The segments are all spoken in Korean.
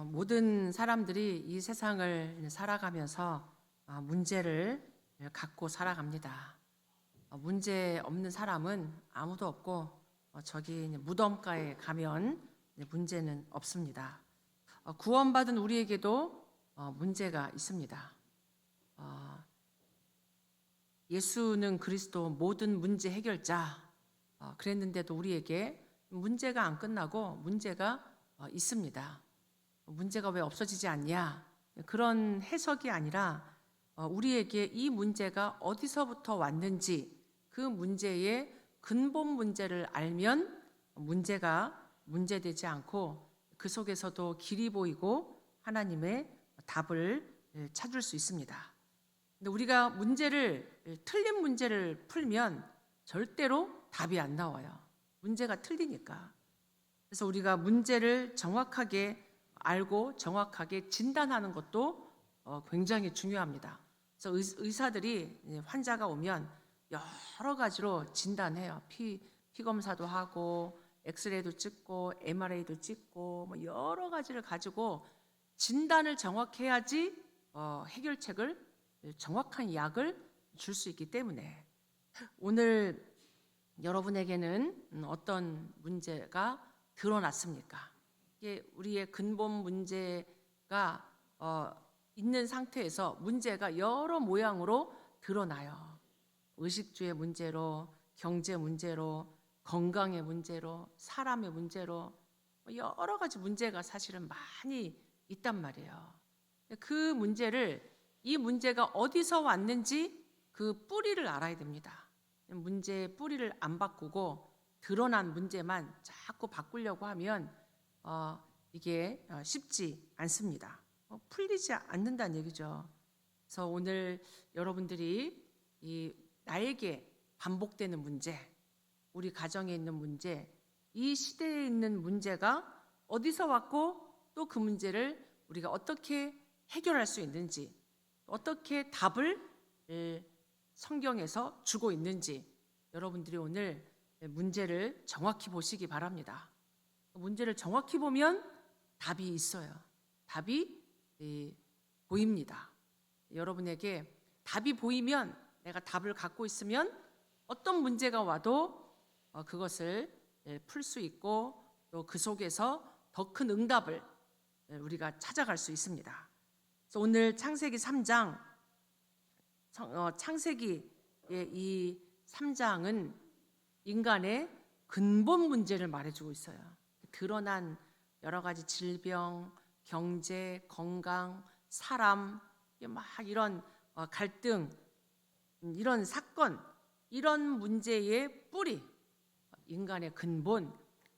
모든 사람들이 이 세상을 살아가면서 문제를 갖고 살아갑니다. 문제 없는 사람은 아무도 없고 저기 무덤가에 가면 문제는 없습니다. 구원받은 우리에게도 문제가 있습니다. 예수는 그리스도 모든 문제 해결자 그랬는데도 우리에게 문제가 안 끝나고 문제가 있습니다. 문제가 왜 없어지지 않냐? 그런 해석이 아니라 우리에게 이 문제가 어디서부터 왔는지 그 문제의 근본 문제를 알면 문제가 문제되지 않고 그 속에서도 길이 보이고 하나님의 답을 찾을 수 있습니다. 근데 우리가 틀린 문제를 풀면 절대로 답이 안 나와요. 문제가 틀리니까. 그래서 우리가 문제를 정확하게 알고 정확하게 진단하는 것도 굉장히 중요합니다. 그래서 의사들이 환자가 오면 여러 가지로 진단해요. 피 검사도 하고 엑스레이도 찍고 MRI도 찍고 뭐 여러 가지를 가지고 진단을 정확히 해야지 해결책을 정확한 약을 줄 수 있기 때문에 오늘 여러분에게는 어떤 문제가 드러났습니까? 이게 우리의 근본 문제가 있는 상태에서 문제가 여러 모양으로 드러나요. 의식주의 문제로, 경제 문제로, 건강의 문제로, 사람의 문제로 여러 가지 문제가 사실은 많이 있단 말이에요. 이 문제가 어디서 왔는지 그 뿌리를 알아야 됩니다. 문제의 뿌리를 안 바꾸고 드러난 문제만 자꾸 바꾸려고 하면 이게 쉽지 않습니다. 풀리지 않는다는 얘기죠. 그래서 오늘 여러분들이 나에게 반복되는 문제, 우리 가정에 있는 문제, 이 시대에 있는 문제가 어디서 왔고 또 그 문제를 우리가 어떻게 해결할 수 있는지, 어떻게 답을 성경에서 주고 있는지 여러분들이 오늘 문제를 정확히 보시기 바랍니다. 문제를 정확히 보면 답이 있어요. 답이 보입니다. 여러분에게 답이 보이면 내가 답을 갖고 있으면 어떤 문제가 와도 그것을 풀 수 있고 또 그 속에서 더 큰 응답을 우리가 찾아갈 수 있습니다. 그래서 오늘 창세기 3장 창세기의 이 3장은 인간의 근본 문제를 말해주고 있어요. 드러난 여러 가지 질병, 경제, 건강, 사람, 막 이런 갈등, 이런 사건, 이런 문제의 뿌리, 인간의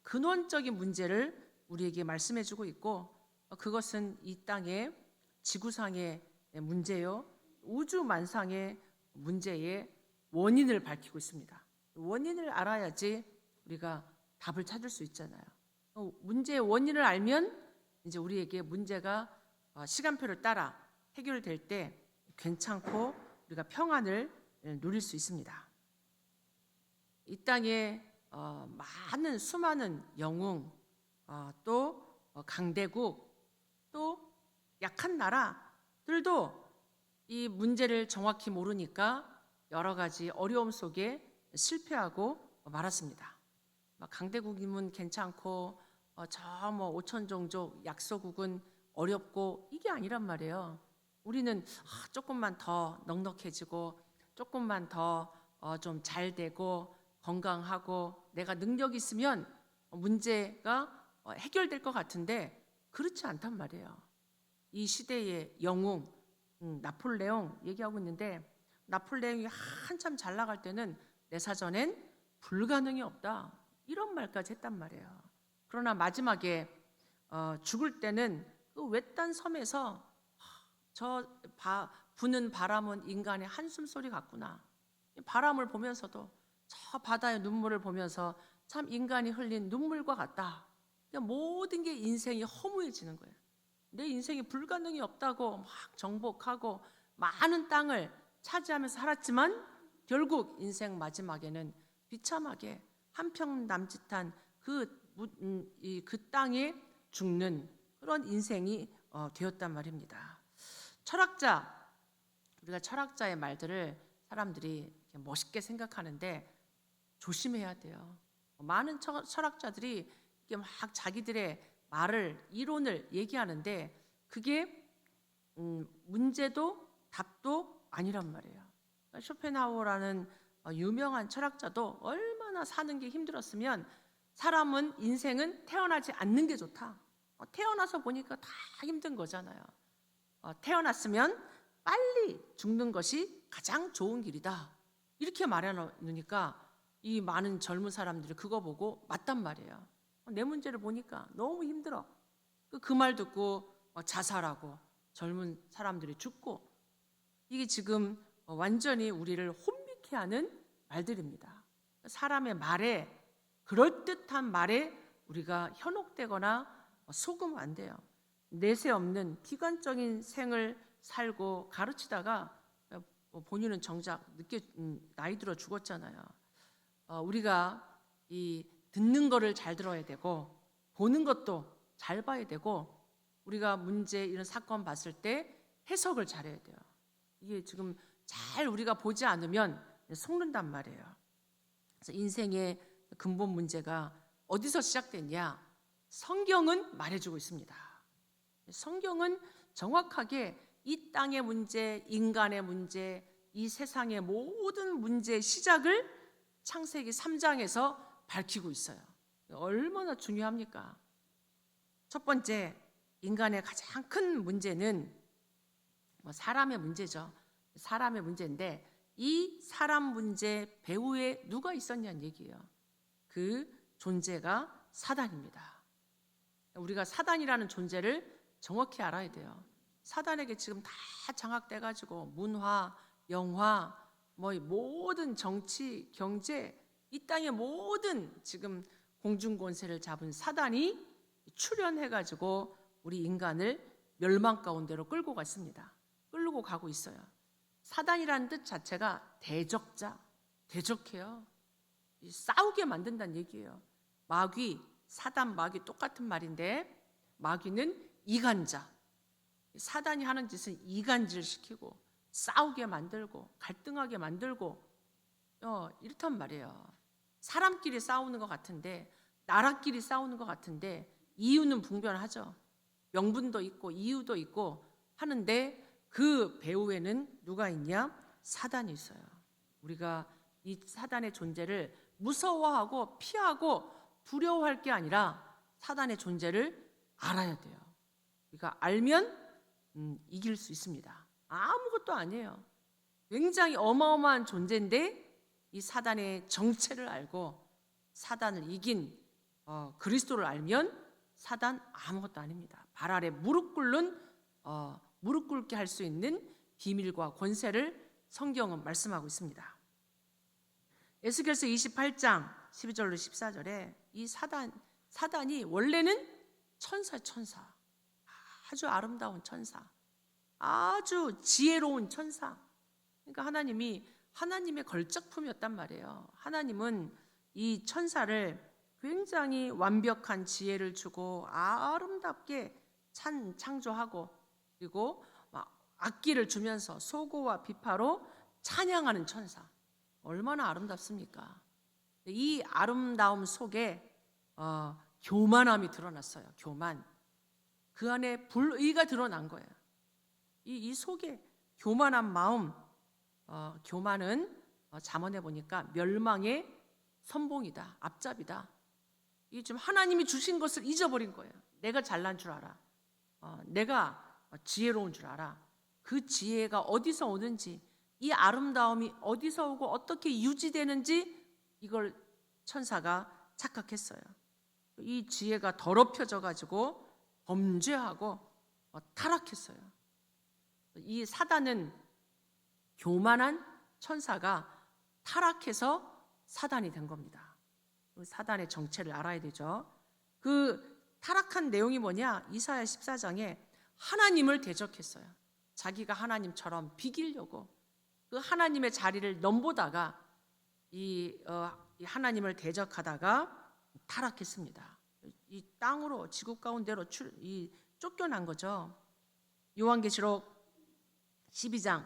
근원적인 문제를 우리에게 말씀해주고 있고 그것은 이 땅의 지구상의 문제요, 우주 만상의 문제의 원인을 밝히고 있습니다. 원인을 알아야지 우리가 답을 찾을 수 있잖아요. 문제의 원인을 알면 이제 우리에게 문제가 시간표를 따라 해결될 때 괜찮고 우리가 평안을 누릴 수 있습니다. 이 땅에 많은 수많은 영웅, 또 강대국, 또 약한 나라들도 이 문제를 정확히 모르니까 여러 가지 어려움 속에 실패하고 말았습니다. 강대국이면 괜찮고 저 뭐 5천 종족 약소국은 어렵고 이게 아니란 말이에요. 우리는 조금만 더 넉넉해지고 조금만 더 좀 잘 되고 건강하고 내가 능력이 있으면 문제가 해결될 것 같은데 그렇지 않단 말이에요. 이 시대의 영웅 나폴레옹 얘기하고 있는데 나폴레옹이 한참 잘 나갈 때는 내 사전엔 불가능이 없다 이런 말까지 했단 말이에요. 그러나 마지막에 죽을 때는 그 외딴 섬에서 부는 바람은 인간의 한숨 소리 같구나. 바람을 보면서도 저 바다의 눈물을 보면서 참 인간이 흘린 눈물과 같다. 모든 게 인생이 허무해지는 거예요. 내 인생이 불가능이 없다고 막 정복하고 많은 땅을 차지하면서 살았지만 결국 인생 마지막에는 비참하게 한평 남짓한 그 땅에 죽는 그런 인생이 되었단 말입니다. 철학자, 우리가 철학자의 말들을 사람들이 이렇게 멋있게 생각하는데 조심해야 돼요. 많은 철학자들이 이렇게 막 자기들의 말을, 이론을 얘기하는데 그게 문제도 답도 아니란 말이에요. 쇼펜하우어라는 유명한 철학자도 얼마나 사는 게 힘들었으면 사람은 인생은 태어나지 않는 게 좋다. 태어나서 보니까 다 힘든 거잖아요. 태어났으면 빨리 죽는 것이 가장 좋은 길이다. 이렇게 말해놓으니까 이 많은 젊은 사람들이 그거 보고 맞단 말이에요. 내 문제를 보니까 너무 힘들어. 그 말 듣고 자살하고 젊은 사람들이 죽고, 이게 지금 완전히 우리를 혼미케 하는 말들입니다. 사람의 말에, 그럴듯한 말에 우리가 현혹되거나 속으면 안 돼요. 내세 없는 비관적인 생을 살고 가르치다가 본인은 정작 늦게 나이 들어 죽었잖아요. 우리가 이 듣는 거를 잘 들어야 되고 보는 것도 잘 봐야 되고, 우리가 문제, 이런 사건 봤을 때 해석을 잘해야 돼요. 이게 지금 잘 우리가 보지 않으면 속는단 말이에요. 그래서 인생의 근본 문제가 어디서 시작됐냐? 성경은 말해주고 있습니다. 성경은 정확하게 이 땅의 문제, 인간의 문제, 이 세상의 모든 문제의 시작을 창세기 3장에서 밝히고 있어요. 얼마나 중요합니까? 첫 번째, 인간의 가장 큰 문제는 사람의 문제죠. 사람의 문제인데, 이 사람 문제 배후에 누가 있었냐는 얘기예요. 그 존재가 사단입니다. 우리가 사단이라는 존재를 정확히 알아야 돼요. 사단에게 지금 다 장악돼가지고 문화, 영화, 모든 정치, 경제, 이 땅의 모든 지금 공중권세를 잡은 사단이 출현해가지고 우리 인간을 멸망 가운데로 끌고 갔습니다. 끌고 가고 있어요. 사단이라는 뜻 자체가 대적자, 대적해요. 싸우게 만든다는 얘기예요. 마귀, 사단, 마귀 똑같은 말인데, 마귀는 이간자. 사단이 하는 짓은 이간질 시키고 싸우게 만들고 갈등하게 만들고 이렇단 말이에요. 사람끼리 싸우는 것 같은데, 나라끼리 싸우는 것 같은데 이유는 분별하죠. 명분도 있고 이유도 있고 하는데 그 배후에는 누가 있냐? 사단이 있어요. 우리가 이 사단의 존재를 무서워하고 피하고 두려워할 게 아니라 사단의 존재를 알아야 돼요. 우리가 알면 이길 수 있습니다. 아무것도 아니에요. 굉장히 어마어마한 존재인데 이 사단의 정체를 알고 사단을 이긴 그리스도를 알면 사단 아무것도 아닙니다. 발 아래 무릎 꿇게 할 수 있는 비밀과 권세를 성경은 말씀하고 있습니다. 에스겔서 28장 12절로 14절에 이 사단이 원래는 천사, 아주 아름다운 천사, 아주 지혜로운 천사. 그러니까 하나님이 하나님의 걸작품이었단 말이에요. 하나님은 이 천사를 굉장히 완벽한 지혜를 주고 아름답게 창조하고, 그리고 악기를 주면서 소고와 비파로 찬양하는 천사. 얼마나 아름답습니까? 이 아름다움 속에 교만함이 드러났어요. 교만. 그 안에 불의가 드러난 거예요. 이 속에 교만한 마음, 교만은 잠언에 보니까 멸망의 선봉이다, 앞잡이다. 이 지금 하나님이 주신 것을 잊어버린 거예요. 내가 잘난 줄 알아. 내가 지혜로운 줄 알아. 그 지혜가 어디서 오는지, 이 아름다움이 어디서 오고 어떻게 유지되는지 이걸 천사가 착각했어요. 이 지혜가 더럽혀져 가지고 범죄하고 타락했어요. 이 사단은 교만한 천사가 타락해서 사단이 된 겁니다. 사단의 정체를 알아야 되죠. 그 타락한 내용이 뭐냐? 이사야 14장에 하나님을 대적했어요. 자기가 하나님처럼 비기려고 그 하나님의 자리를 넘보다가 이 하나님을 대적하다가 타락했습니다. 이 땅으로, 지구 가운데로 쫓겨난 거죠. 요한계시록 12장에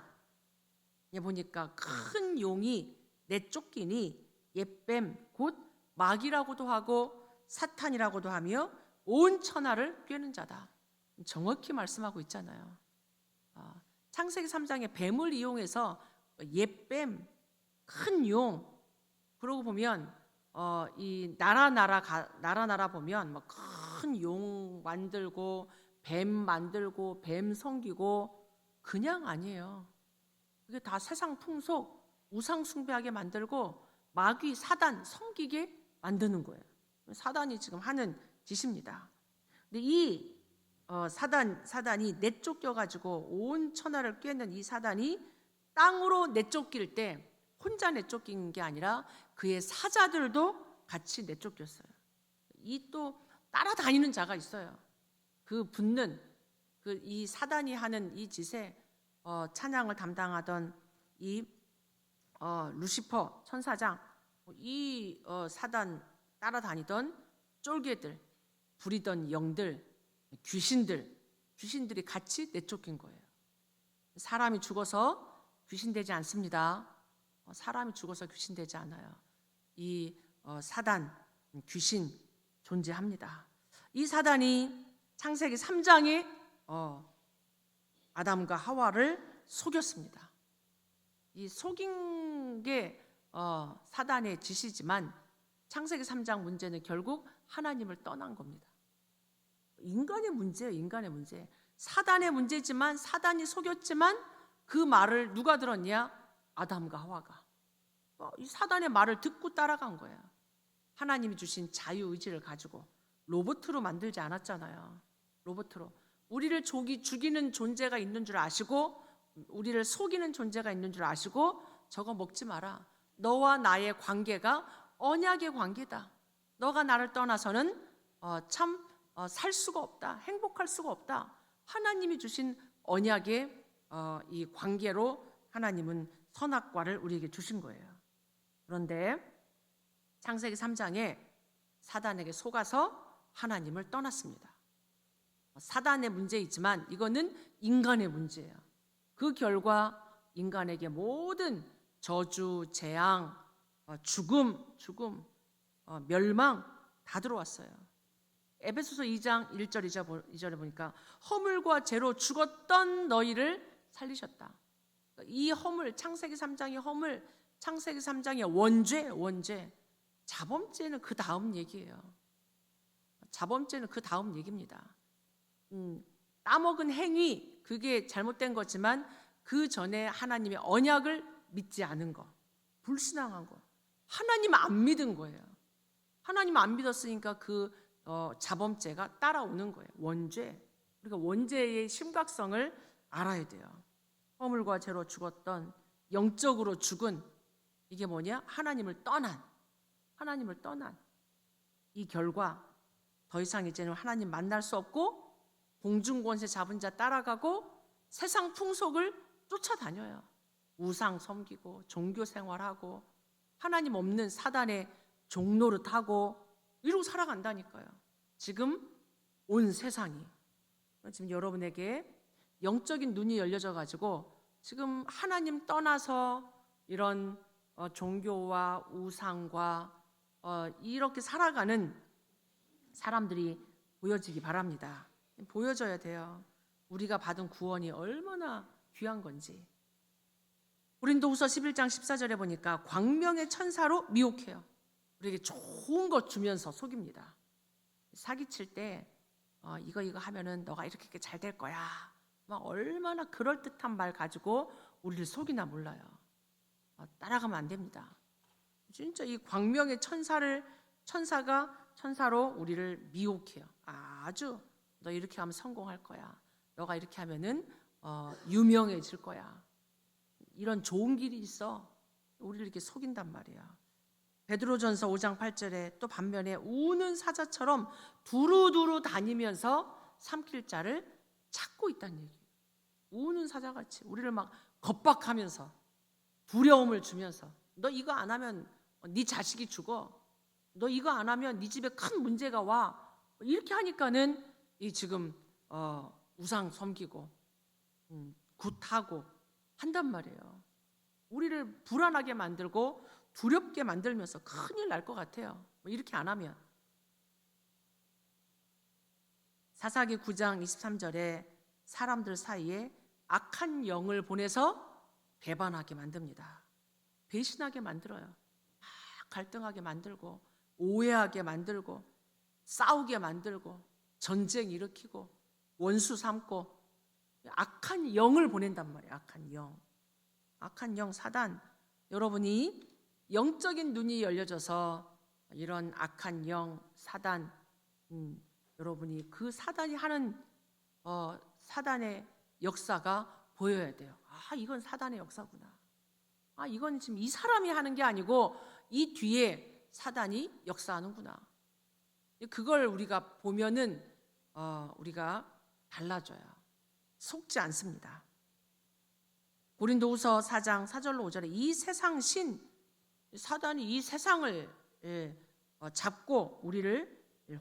보니까 큰 용이 내쫓기니 옛뱀 곧 마귀라고도 하고 사탄이라고도 하며 온 천하를 꿰는 자다. 정확히 말씀하고 있잖아요. 창세기 3장에 뱀을 이용해서 옛뱀, 큰 용, 그러고 보면 이 나라 보면 뭐 큰 용 만들고 뱀 만들고 뱀 섬기고 그냥 아니에요. 그게 다 세상 풍속, 우상 숭배하게 만들고 마귀 사단 섬기게 만드는 거예요. 사단이 지금 하는 짓입니다. 근데 이 사단이 내쫓겨 가지고 온 천하를 꿰는 이 사단이 땅으로 내쫓길 때 혼자 내쫓긴 게 아니라 그의 사자들도 같이 내쫓겼어요. 이 또 따라다니는 자가 있어요. 그 붙는 이 사단이 하는 이 짓에 찬양을 담당하던 이 루시퍼 천사장, 이 사단 따라다니던 쫄개들, 부리던 영들, 귀신들이 같이 내쫓긴 거예요. 사람이 죽어서 귀신 되지 않습니다. 사람이 죽어서 귀신 되지 않아요. 이 사단, 귀신 존재합니다. 이 사단이 창세기 3장에 아담과 하와를 속였습니다. 이 속인 게 사단의 짓이지만 창세기 3장 문제는 결국 하나님을 떠난 겁니다. 인간의 문제예요. 인간의 문제. 사단의 문제지만 사단이 속였지만 그 말을 누가 들었냐? 아담과 하와가. 이 사단의 말을 듣고 따라간 거예요. 하나님이 주신 자유의지를 가지고 로봇으로 만들지 않았잖아요. 로봇으로. 우리를 죽이는 존재가 있는 줄 아시고 우리를 속이는 존재가 있는 줄 아시고 저거 먹지 마라. 너와 나의 관계가 언약의 관계다. 너가 나를 떠나서는 참 살 수가 없다. 행복할 수가 없다. 하나님이 주신 언약의 이 관계로 하나님은 선악과를 우리에게 주신 거예요. 그런데 창세기 3장에 사단에게 속아서 하나님을 떠났습니다. 사단의 문제이지만 이거는 인간의 문제예요. 그 결과 인간에게 모든 저주, 재앙, 죽음, 멸망 다 들어왔어요. 에베소서 2장 1절 2절에 보니까 허물과 죄로 죽었던 너희를 살리셨다. 이 허물, 창세기 3장의 허물, 창세기 3장의 원죄, 자범죄는 그 다음 얘기예요. 자범죄는 그 다음 얘기입니다. 따먹은 행위, 그게 잘못된 거지만 그 전에 하나님의 언약을 믿지 않은 거, 불신앙한 거, 하나님 안 믿은 거예요. 하나님 안 믿었으니까 그 자범죄가 따라오는 거예요. 원죄. 우리가 원죄의 심각성을 알아야 돼요. 허물과 죄로 죽었던, 영적으로 죽은, 이게 뭐냐? 하나님을 떠난 이 결과 더 이상 이제는 하나님 만날 수 없고 공중권세 잡은 자 따라가고 세상 풍속을 쫓아다녀요. 우상 섬기고 종교 생활하고 하나님 없는 사단의 종노릇하고 이러고 살아간다니까요. 지금 온 세상이. 지금 여러분에게 영적인 눈이 열려져 가지고 지금 하나님 떠나서 이런 종교와 우상과 이렇게 살아가는 사람들이 보여지기 바랍니다. 보여져야 돼요. 우리가 받은 구원이 얼마나 귀한 건지. 고린도후서 11장 14절에 보니까 광명의 천사로 미혹해요. 우리에게 좋은 것 주면서 속입니다. 사기칠 때 이거 하면은 너가 이렇게 잘 될 거야. 막 얼마나 그럴듯한 말 가지고 우리를 속이나 몰라요. 따라가면 안 됩니다. 진짜 이 광명의 천사로 우리를 미혹해요. 아주 너 이렇게 하면 성공할 거야. 너가 이렇게 하면은 유명해질 거야. 이런 좋은 길이 있어. 우리를 이렇게 속인단 말이야. 베드로전서 5장 8절에 또 반면에 우는 사자처럼 두루두루 다니면서 삼킬 자를 찾고 있다는 얘기예요. 우는 사자같이 우리를 막 겁박하면서 두려움을 주면서 너 이거 안 하면 네 자식이 죽어. 너 이거 안 하면 네 집에 큰 문제가 와. 이렇게 하니까는 이 지금 우상 섬기고 굿하고 한단 말이에요. 우리를 불안하게 만들고 두렵게 만들면서 큰일 날 것 같아요. 이렇게 안 하면. 사사기 9장 23절에 사람들 사이에 악한 영을 보내서 배반하게 만듭니다. 배신하게 만들어요. 막 갈등하게 만들고 오해하게 만들고 싸우게 만들고 전쟁 일으키고 원수 삼고 악한 영을 보낸단 말이에요. 악한 영. 악한 영 사단. 여러분이 영적인 눈이 열려져서 이런 악한 영 사단 여러분이 그 사단이 하는 사단의 역사가 보여야 돼요. 아, 이건 사단의 역사구나. 아, 이건 지금 이 사람이 하는 게 아니고 이 뒤에 사단이 역사하는구나. 그걸 우리가 보면은 우리가 달라져요. 속지 않습니다. 고린도후서 4장 4절로 5절에 이 세상 신 사단이 이 세상을 잡고 우리를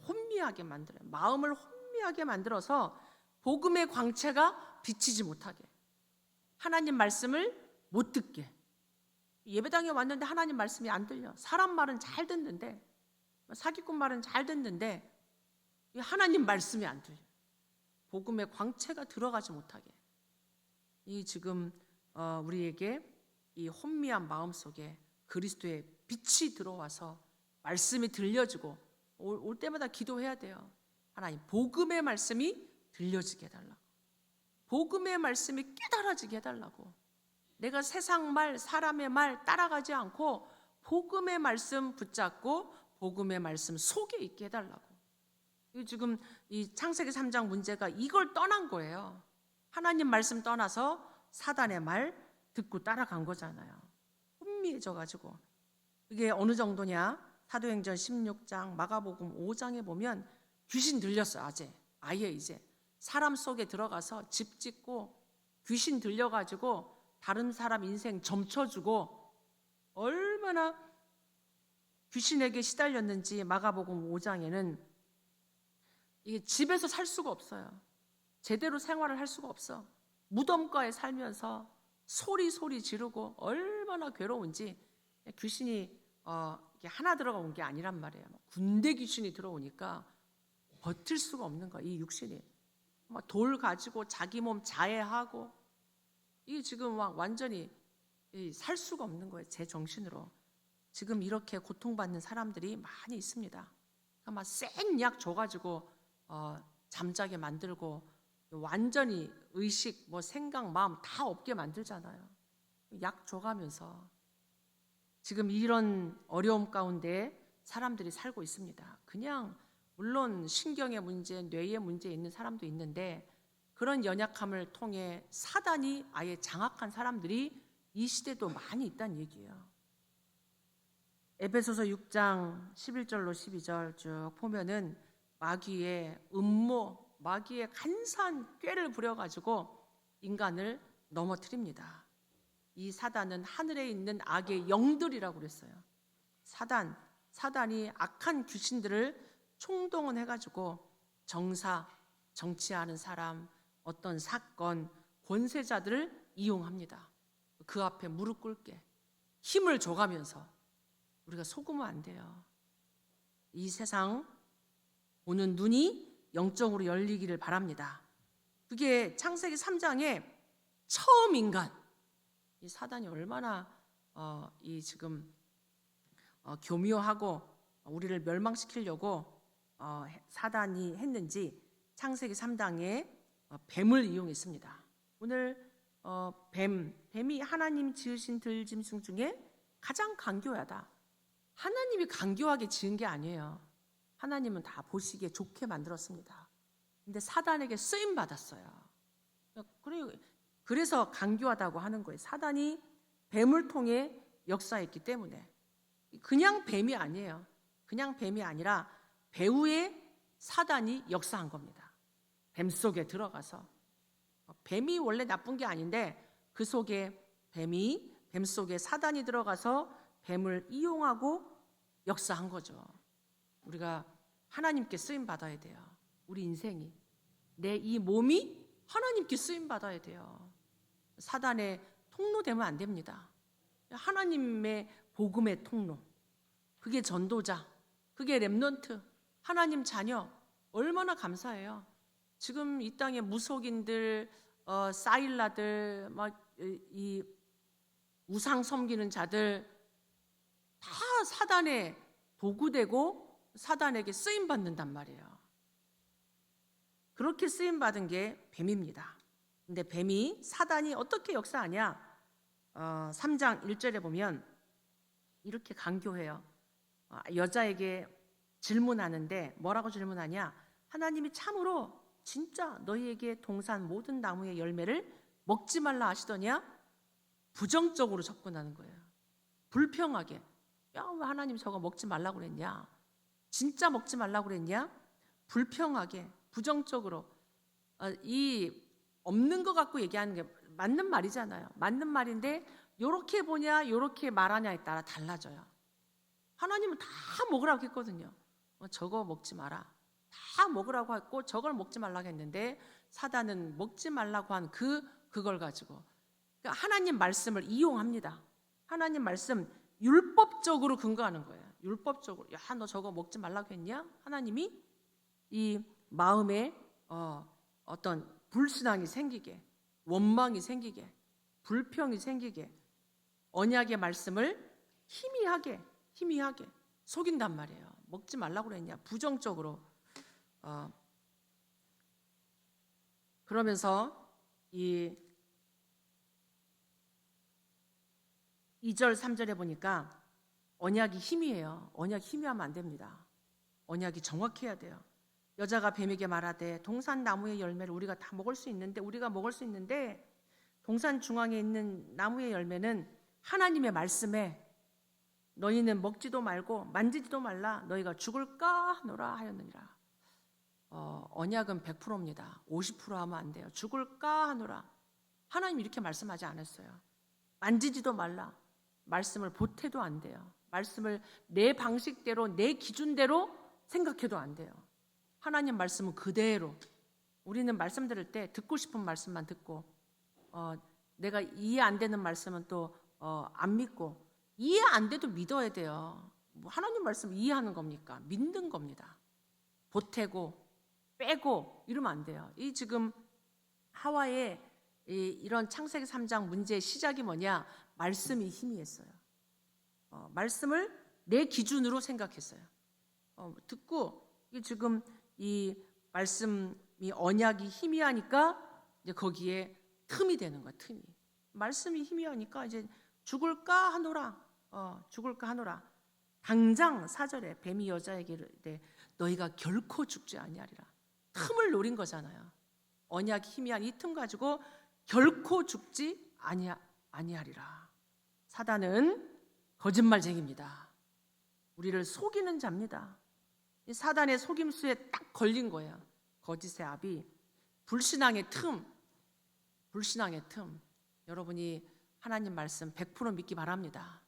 혼미하게 만들어요. 마음을 혼미하게 만들어서 복음의 광채가 비치지 못하게, 하나님 말씀을 못 듣게. 예배당에 왔는데 하나님 말씀이 안 들려. 사람 말은 잘 듣는데, 사기꾼 말은 잘 듣는데 하나님 말씀이 안 들려. 복음의 광채가 들어가지 못하게. 이 지금 우리에게 이 혼미한 마음 속에 그리스도의 빛이 들어와서 말씀이 들려지고 올 때마다 기도해야 돼요. 하나님, 복음의 말씀이 들려지게 해달라고. 복음의 말씀이 깨달아지게 해달라고. 내가 세상 말, 사람의 말 따라가지 않고 복음의 말씀 붙잡고 복음의 말씀 속에 있게 해달라고. 지금 이 창세기 3장 문제가 이걸 떠난 거예요. 하나님 말씀 떠나서 사단의 말 듣고 따라간 거잖아요. 혼미해져 가지고. 그게 어느 정도냐? 사도행전 16장, 마가복음 5장에 보면 귀신 들렸어요. 아예 이제 사람 속에 들어가서 집 짓고 귀신 들려가지고 다른 사람 인생 점쳐주고 얼마나 귀신에게 시달렸는지 마가복음 5장에는 이게 집에서 살 수가 없어요. 제대로 생활을 할 수가 없어. 무덤가에 살면서 소리 지르고 얼마나 괴로운지. 귀신이 이게 하나 들어온 게 아니란 말이에요. 군대 귀신이 들어오니까 버틸 수가 없는 거야. 이 육신이 돌 가지고 자기 몸 자해하고 이게 지금 완전히 살 수가 없는 거예요. 제 정신으로. 지금 이렇게 고통받는 사람들이 많이 있습니다. 막 센 약 줘가지고 잠자게 만들고 완전히 의식, 생각, 마음 다 없게 만들잖아요. 약 줘가면서 지금 이런 어려움 가운데 사람들이 살고 있습니다. 그냥 물론 신경의 문제, 뇌의 문제 있는 사람도 있는데 그런 연약함을 통해 사단이 아예 장악한 사람들이 이 시대도 많이 있다는 얘기예요. 에베소서 6장 11절로 12절 쭉 보면은 마귀의 음모, 마귀의 간사한 꾀를 부려가지고 인간을 넘어뜨립니다. 이 사단은 하늘에 있는 악의 영들이라고 그랬어요. 사단이 악한 귀신들을 총동원 해가지고 정치하는 사람, 어떤 사건, 권세자들을 이용합니다. 그 앞에 무릎 꿇게 힘을 줘가면서 우리가 속으면 안 돼요. 이 세상 보는 눈이 영적으로 열리기를 바랍니다. 그게 창세기 3장에 처음 인간, 이 사단이 얼마나 지금 교묘하고 우리를 멸망시키려고 사단이 했는지 창세기 3장에 뱀을 이용했습니다. 오늘 뱀이 하나님 지으신 들짐승 중에 가장 간교하다. 하나님이 간교하게 지은 게 아니에요. 하나님은 다 보시기에 좋게 만들었습니다. 근데 사단에게 쓰임 받았어요. 그래서 간교하다고 하는 거예요. 사단이 뱀을 통해 역사했기 때문에. 그냥 뱀이 아니에요. 그냥 뱀이 아니라 배후에 사단이 역사한 겁니다. 뱀 속에 들어가서. 뱀이 원래 나쁜 게 아닌데 그 속에 뱀 속에 사단이 들어가서 뱀을 이용하고 역사한 거죠. 우리가 하나님께 쓰임 받아야 돼요. 우리 인생이. 내 이 몸이 하나님께 쓰임 받아야 돼요. 사단의 통로 되면 안 됩니다. 하나님의 복음의 통로, 그게 전도자, 그게 렘넌트, 하나님 자녀, 얼마나 감사해요. 지금 이 땅에 무속인들, 사일라들, 막 이 우상 섬기는 자들 다 사단의 도구되고 사단에게 쓰임 받는단 말이에요. 그렇게 쓰임 받은 게 뱀입니다. 근데 뱀이, 사단이 어떻게 역사하냐? 3장 1절에 보면 이렇게 강교해요. 여자에게 질문하는데 뭐라고 질문하냐? 하나님이 참으로 진짜 너희에게 동산 모든 나무의 열매를 먹지 말라 하시더냐? 부정적으로 접근하는 거예요. 불평하게. 야, 왜 하나님 저거 먹지 말라고 그랬냐? 진짜 먹지 말라고 그랬냐? 불평하게, 부정적으로. 이 없는 것 갖고 얘기하는 게 맞는 말이잖아요. 맞는 말인데 요렇게 보냐 요렇게 말하냐에 따라 달라져요. 하나님은 다 먹으라고 했거든요. 저거 먹지 마라. 다 먹으라고 했고 저걸 먹지 말라고 했는데 사단은 먹지 말라고 한 그걸 가지고 그러니까 하나님 말씀을 이용합니다. 하나님 말씀 율법적으로 근거하는 거예요. 율법적으로. 야, 너 저거 먹지 말라고 했냐? 하나님이 이 마음에 어떤 불신앙이 생기게, 원망이 생기게, 불평이 생기게 언약의 말씀을 희미하게 속인단 말이에요. 먹지 말라고 그랬냐? 부정적으로. 그러면서 이 2절 3절에 보니까 언약이 희미해요. 언약이 희미하면 안 됩니다. 언약이 정확해야 돼요. 여자가 뱀에게 말하되 동산 나무의 열매를 우리가 다 먹을 수 있는데 동산 중앙에 있는 나무의 열매는 하나님의 말씀에 너희는 먹지도 말고 만지지도 말라 너희가 죽을까 하노라 하였느니라. 언약은 100%입니다. 50% 하면 안 돼요. 죽을까 하노라. 하나님 이렇게 말씀하지 않았어요. 만지지도 말라. 말씀을 보태도 안 돼요. 말씀을 내 방식대로 내 기준대로 생각해도 안 돼요. 하나님 말씀은 그대로. 우리는 말씀 들을 때 듣고 싶은 말씀만 듣고 내가 이해 안 되는 말씀은 또 안 믿고 이해 안 돼도 믿어야 돼요. 뭐 하나님 말씀 이해하는 겁니까? 믿는 겁니다. 보태고 빼고 이러면 안 돼요. 이 지금 하와의 이런 창세기 3장 문제의 시작이 뭐냐? 말씀이 희미했어요. 말씀을 내 기준으로 생각했어요. 듣고 지금 이 말씀이 언약이 희미하니까 이제 거기에 틈이 되는 거야. 틈이. 말씀이 희미하니까 이제 죽을까 하노라. 죽을까 하노라. 당장 4절에 뱀이 여자에게 이르되 너희가 결코 죽지 아니하리라. 틈을 노린 거잖아요. 언약이 희미한 이 틈 가지고 결코 죽지 아니하리라. 사단은 거짓말쟁이입니다. 우리를 속이는 자입니다. 이 사단의 속임수에 딱 걸린 거예요. 거짓의 압이. 불신앙의 틈. 여러분이 하나님 말씀 100% 믿기 바랍니다.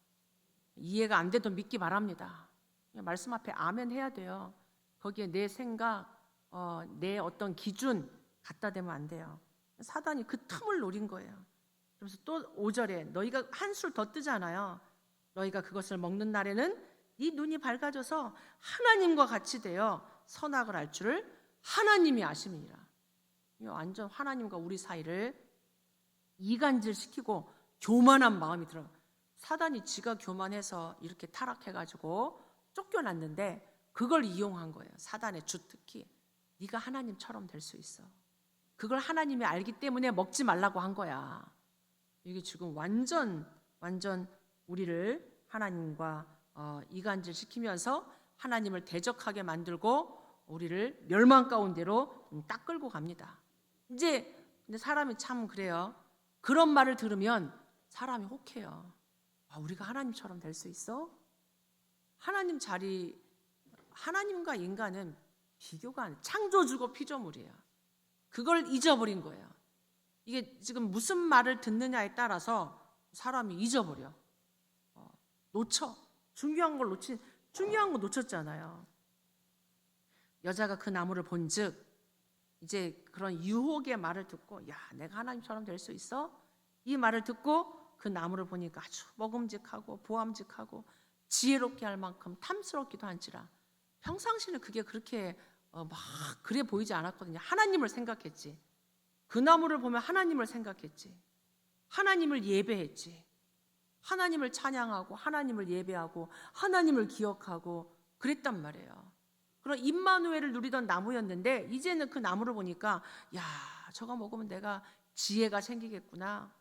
이해가 안 돼도 믿기 바랍니다. 말씀 앞에 아멘 해야 돼요. 거기에 내 생각, 내 어떤 기준 갖다 대면 안 돼요. 사단이 그 틈을 노린 거예요. 그래서 또 5절에 너희가 한술 더 뜨잖아요. 너희가 그것을 먹는 날에는 네 눈이 밝아져서 하나님과 같이 되어 선악을 알 줄을 하나님이 아심이니라. 완전 하나님과 우리 사이를 이간질시키고 교만한 마음이 들어요. 사단이 지가 교만해서 이렇게 타락해가지고 쫓겨났는데 그걸 이용한 거예요. 사단의 주특기. 네가 하나님처럼 될 수 있어. 그걸 하나님이 알기 때문에 먹지 말라고 한 거야. 이게 지금 완전 우리를 하나님과 이간질 시키면서 하나님을 대적하게 만들고 우리를 멸망 가운데로 딱 끌고 갑니다. 근데 사람이 참 그래요. 그런 말을 들으면 사람이 혹해요. 우리가 하나님처럼 될 수 있어? 하나님 자리, 하나님과 인간은 비교가 안 돼. 창조주고 피조물이에요. 그걸 잊어버린 거예요. 이게 지금 무슨 말을 듣느냐에 따라서 사람이 잊어버려. 놓쳐. 중요한 거 놓쳤잖아요. 여자가 그 나무를 본즉 이제 그런 유혹의 말을 듣고, 야, 내가 하나님처럼 될 수 있어? 이 말을 듣고 그 나무를 보니까 아주 먹음직하고 보암직하고 지혜롭게 할 만큼 탐스럽기도 한지라 평상시는 그게 그렇게 막 그래 보이지 않았거든요. 하나님을 생각했지. 그 나무를 보면 하나님을 생각했지. 하나님을 예배했지. 하나님을 찬양하고 하나님을 예배하고 하나님을 기억하고 그랬단 말이에요. 그런 임마누엘을 누리던 나무였는데 이제는 그 나무를 보니까, 야, 저거 먹으면 내가 지혜가 생기겠구나.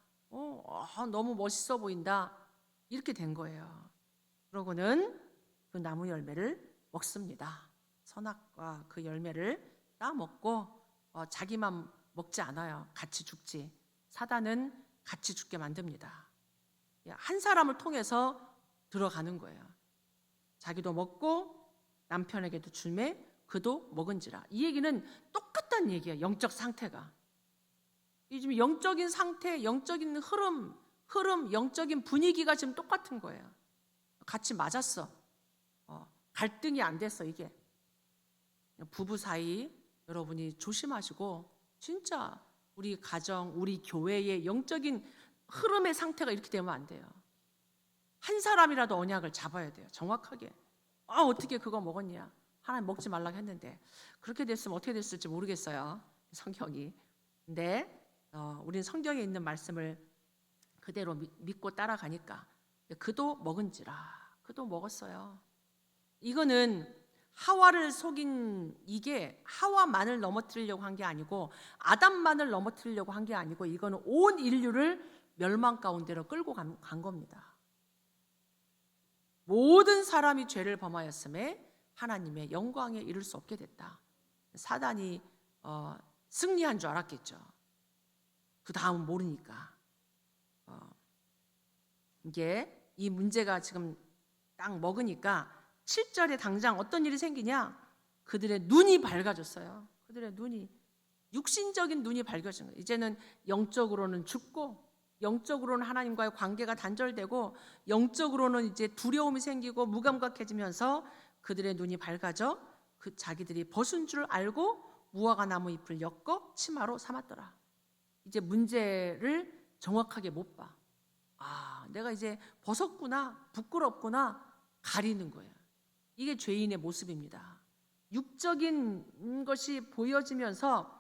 너무 멋있어 보인다. 이렇게 된 거예요. 그러고는 그 나무 열매를 먹습니다. 선악과 그 열매를 따 먹고 자기만 먹지 않아요. 같이 죽지. 사단은 같이 죽게 만듭니다. 한 사람을 통해서 들어가는 거예요. 자기도 먹고 남편에게도 주매 그도 먹은지라. 이 얘기는 똑같다는 얘기예요. 영적 상태가. 이 지금 영적인 상태, 영적인 흐름, 영적인 분위기가 지금 똑같은 거예요. 같이 맞았어. 갈등이 안 됐어, 이게. 부부 사이 여러분이 조심하시고, 진짜 우리 가정, 우리 교회의 영적인 흐름의 상태가 이렇게 되면 안 돼요. 한 사람이라도 언약을 잡아야 돼요. 정확하게. 어떻게 그거 먹었냐? 하나님 먹지 말라고 했는데 그렇게 됐으면 어떻게 됐을지 모르겠어요. 성경이. 근데 우리는 성경에 있는 말씀을 그대로 믿고 따라가니까 그도 먹은지라. 그도 먹었어요. 이거는 하와를 속인, 이게 하와만을 넘어뜨리려고 한 게 아니고 아담만을 넘어뜨리려고 한 게 아니고 이거는 온 인류를 멸망 가운데로 끌고 간 겁니다. 모든 사람이 죄를 범하였음에 하나님의 영광에 이를 수 없게 됐다. 사단이 승리한 줄 알았겠죠. 그 다음은 모르니까. 이게 이 문제가 지금 딱 먹으니까 7절에 당장 어떤 일이 생기냐? 그들의 눈이 밝아졌어요. 그들의 눈이, 육신적인 눈이 밝아진 거예요. 이제는 영적으로는 죽고 영적으로는 하나님과의 관계가 단절되고 영적으로는 이제 두려움이 생기고 무감각해지면서 그들의 눈이 밝아져 그 자기들이 벗은 줄 알고 무화과 나무 잎을 엮어 치마로 삼았더라. 이제 문제를 정확하게 못 봐. 내가 이제 벗었구나, 부끄럽구나, 가리는 거예요. 이게 죄인의 모습입니다. 육적인 것이 보여지면서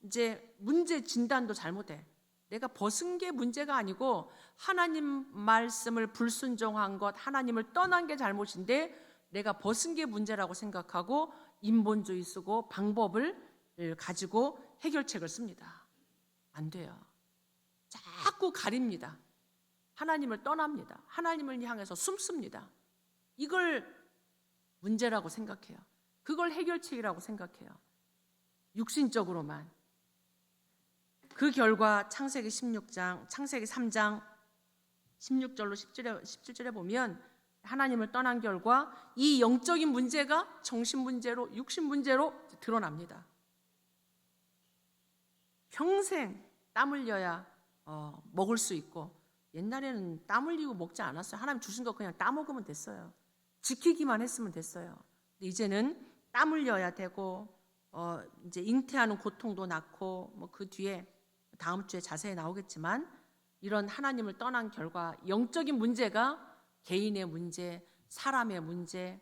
이제 문제 진단도 잘못해. 내가 벗은 게 문제가 아니고 하나님 말씀을 불순종한 것, 하나님을 떠난 게 잘못인데 내가 벗은 게 문제라고 생각하고 인본주의 쓰고 방법을 가지고 해결책을 씁니다. 안 돼요. 자꾸 가립니다. 하나님을 떠납니다. 하나님을 향해서 숨습니다. 이걸 문제라고 생각해요. 그걸 해결책이라고 생각해요. 육신적으로만. 그 결과 창세기 3장 16절로 17절에 보면 하나님을 떠난 결과 이 영적인 문제가 정신 문제로, 육신 문제로 드러납니다. 평생 땀 흘려야 먹을 수 있고, 옛날에는 땀 흘리고 먹지 않았어요. 하나님 주신 거 그냥 따먹으면 됐어요. 지키기만 했으면 됐어요. 근데 이제는 땀 흘려야 되고, 이제 잉태하는 고통도 낳고, 뭐 그 뒤에 다음 주에 자세히 나오겠지만, 이런 하나님을 떠난 결과 영적인 문제가 개인의 문제, 사람의 문제,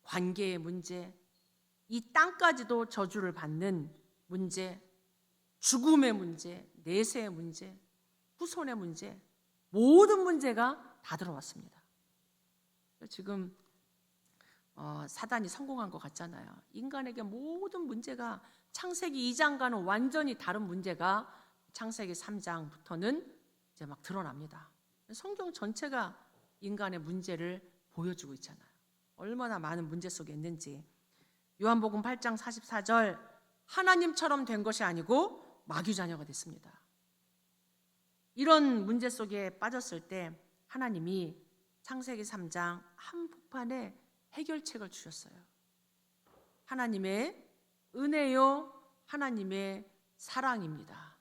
관계의 문제, 이 땅까지도 저주를 받는 문제, 죽음의 문제, 내세의 문제, 후손의 문제, 모든 문제가 다 들어왔습니다. 지금 사단이 성공한 것 같잖아요. 인간에게 모든 문제가 창세기 2장과는 완전히 다른 문제가 창세기 3장부터는 이제 막 드러납니다. 성경 전체가 인간의 문제를 보여주고 있잖아요. 얼마나 많은 문제 속에 있는지. 요한복음 8장 44절, 하나님처럼 된 것이 아니고 마귀 자녀가 됐습니다. 이런 문제 속에 빠졌을 때 하나님이 창세기 3장 한복판에 해결책을 주셨어요. 하나님의 은혜요, 하나님의 사랑입니다.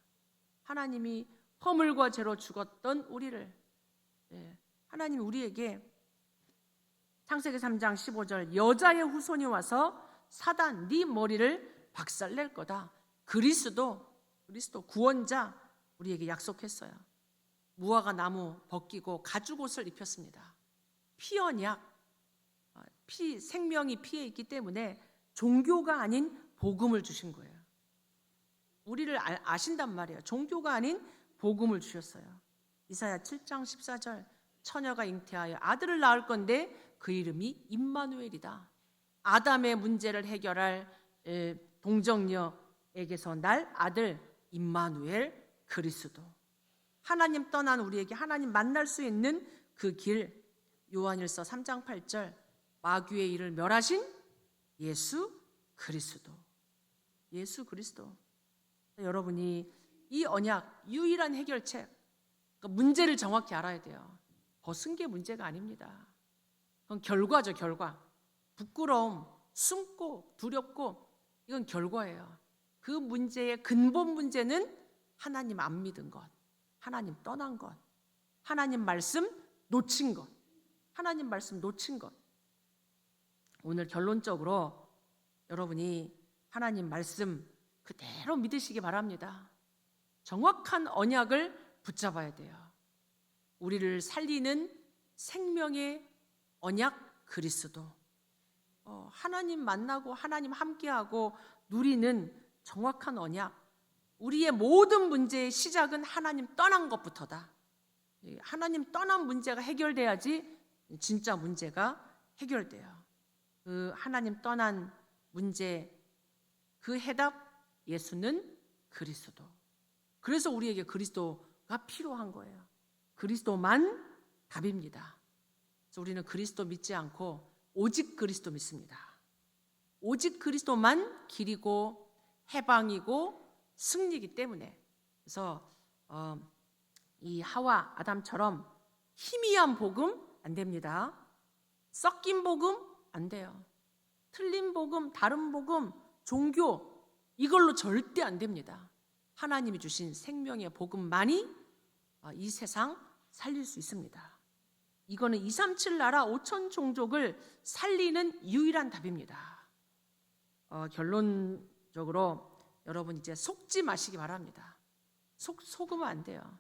하나님이 허물과 죄로 죽었던 우리를, 하나님이 우리에게 창세기 3장 15절, 여자의 후손이 와서 사단 네 머리를 박살낼 거다. 그리스도 구원자 우리에게 약속했어요. 무화과 나무 벗기고 가죽옷을 입혔습니다. 피 언약, 생명이 피에 있기 때문에 종교가 아닌 복음을 주신 거예요. 우리를 아신단 말이에요. 종교가 아닌 복음을 주셨어요. 이사야 7장 14절, 처녀가 잉태하여 아들을 낳을 건데 그 이름이 임마누엘이다. 아담의 문제를 해결할 동정녀에게서 날 아들 임마누엘 그리스도. 하나님 떠난 우리에게 하나님 만날 수 있는 그 길, 요한일서 3장 8절, 마귀의 일을 멸하신 예수 그리스도. 예수 그리스도. 여러분이 이 언약 유일한 해결책, 그러니까 문제를 정확히 알아야 돼요. 벗은 게 문제가 아닙니다. 그건 결과죠, 결과. 부끄러움, 숨고 두렵고 이건 결과예요. 그 문제의 근본 문제는 하나님 안 믿은 것, 하나님 떠난 것, 하나님 말씀 놓친 것, 하나님 말씀 놓친 것. 오늘 결론적으로 여러분이 하나님 말씀 그대로 믿으시기 바랍니다. 정확한 언약을 붙잡아야 돼요. 우리를 살리는 생명의 언약 그리스도. 하나님 만나고 하나님 함께하고 누리는 정확한 언약. 우리의 모든 문제의 시작은 하나님 떠난 것부터다. 하나님 떠난 문제가 해결돼야지 진짜 문제가 해결돼요. 그 하나님 떠난 문제, 그 해답, 예수는 그리스도. 그래서 우리에게 그리스도가 필요한 거예요. 그리스도만 답입니다. 그래서 우리는 그리스도 믿지 않고 오직 그리스도 믿습니다. 오직 그리스도만 길이고 해방이고 승리이기 때문에. 그래서 이 하와 아담처럼 희미한 복음 안 됩니다. 섞인 복음 안 돼요. 틀린 복음, 다른 복음, 종교 이걸로 절대 안 됩니다. 하나님이 주신 생명의 복음만이 이 세상 살릴 수 있습니다. 이거는 237 나라 5천 종족을 살리는 유일한 답입니다. 결론적으로 여러분 이제 속지 마시기 바랍니다. 속으면 안 돼요.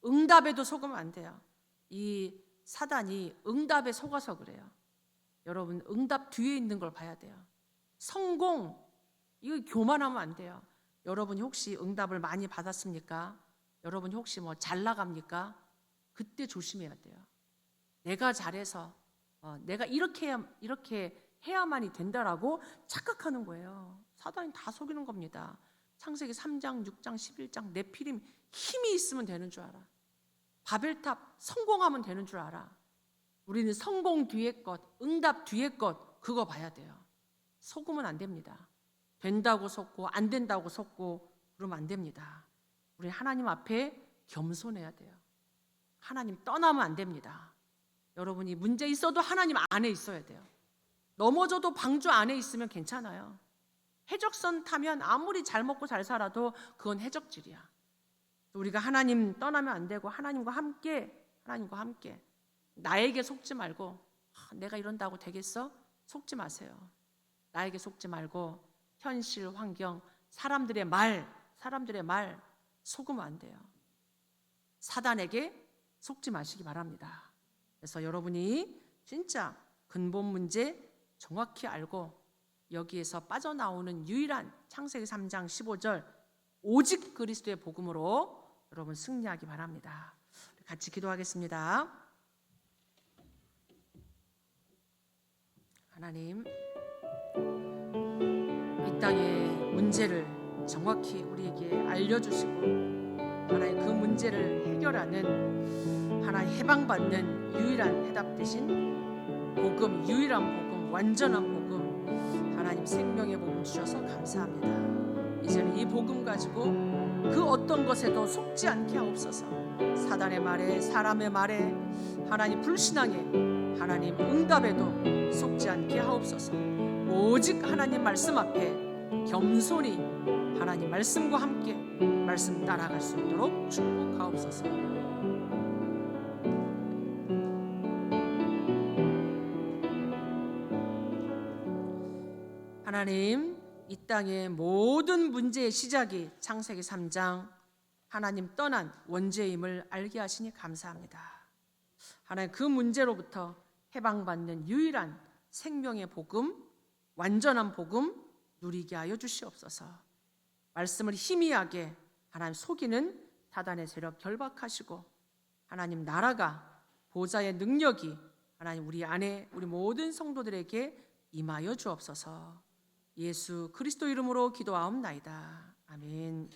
응답에도 속으면 안 돼요. 이 사단이 응답에 속아서 그래요. 여러분 응답 뒤에 있는 걸 봐야 돼요. 성공, 이거 교만하면 안 돼요. 여러분이 혹시 응답을 많이 받았습니까? 여러분이 혹시 뭐 잘 나갑니까? 그때 조심해야 돼요. 내가 잘해서 내가 이렇게 해야만이 된다라고 착각하는 거예요. 사단이 다 속이는 겁니다. 창세기 3장, 6장, 11장 네피림 힘이 있으면 되는 줄 알아. 바벨탑 성공하면 되는 줄 알아. 우리는 성공 뒤에 것, 응답 뒤에 것 그거 봐야 돼요. 속으면 안 됩니다. 된다고 속고 안 된다고 속고 그러면 안 됩니다. 우리 하나님 앞에 겸손해야 돼요. 하나님 떠나면 안 됩니다. 여러분이 문제 있어도 하나님 안에 있어야 돼요. 넘어져도 방주 안에 있으면 괜찮아요. 해적선 타면 아무리 잘 먹고 잘 살아도 그건 해적질이야. 우리가 하나님 떠나면 안 되고 하나님과 함께 나에게 속지 말고 내가 이런다고 되겠어? 속지 마세요. 나에게 속지 말고 현실, 환경, 사람들의 말 속으면 안 돼요. 사단에게 속지 마시기 바랍니다. 그래서 여러분이 진짜 근본 문제 정확히 알고 여기에서 빠져나오는 유일한 창세기 3장 15절 오직 그리스도의 복음으로 여러분 승리하기 바랍니다. 같이 기도하겠습니다. 하나님, 이 땅의 문제를 정확히 우리에게 알려주시고 하나님 그 문제를 해결하는 하나님 해방받는 유일한 해답 되신 복음, 유일한 복음, 완전한 복음 하나님 생명의 복음 주셔서 감사합니다. 이제는 이 복음 가지고 그 어떤 것에도 속지 않게 하옵소서. 사단의 말에 사람의 말에 하나님 불신앙에 하나님 응답에도 속지 않게 하옵소서. 오직 하나님 말씀 앞에 겸손히 하나님 말씀과 함께 말씀 따라갈 수 있도록 축복하옵소서. 하나님, 이 땅의 모든 문제의 시작이 창세기 3장 하나님 떠난 원죄임을 알게 하시니 감사합니다. 하나님 그 문제로부터 해방받는 유일한 생명의 복음, 완전한 복음 누리게 하여 주시옵소서. 말씀을 희미하게 하나님 속이는 사단의 세력 결박하시고 하나님 나라가 보좌의 능력이 하나님 우리 안에 우리 모든 성도들에게 임하여 주옵소서. 예수 그리스도 이름으로 기도하옵나이다. 아멘.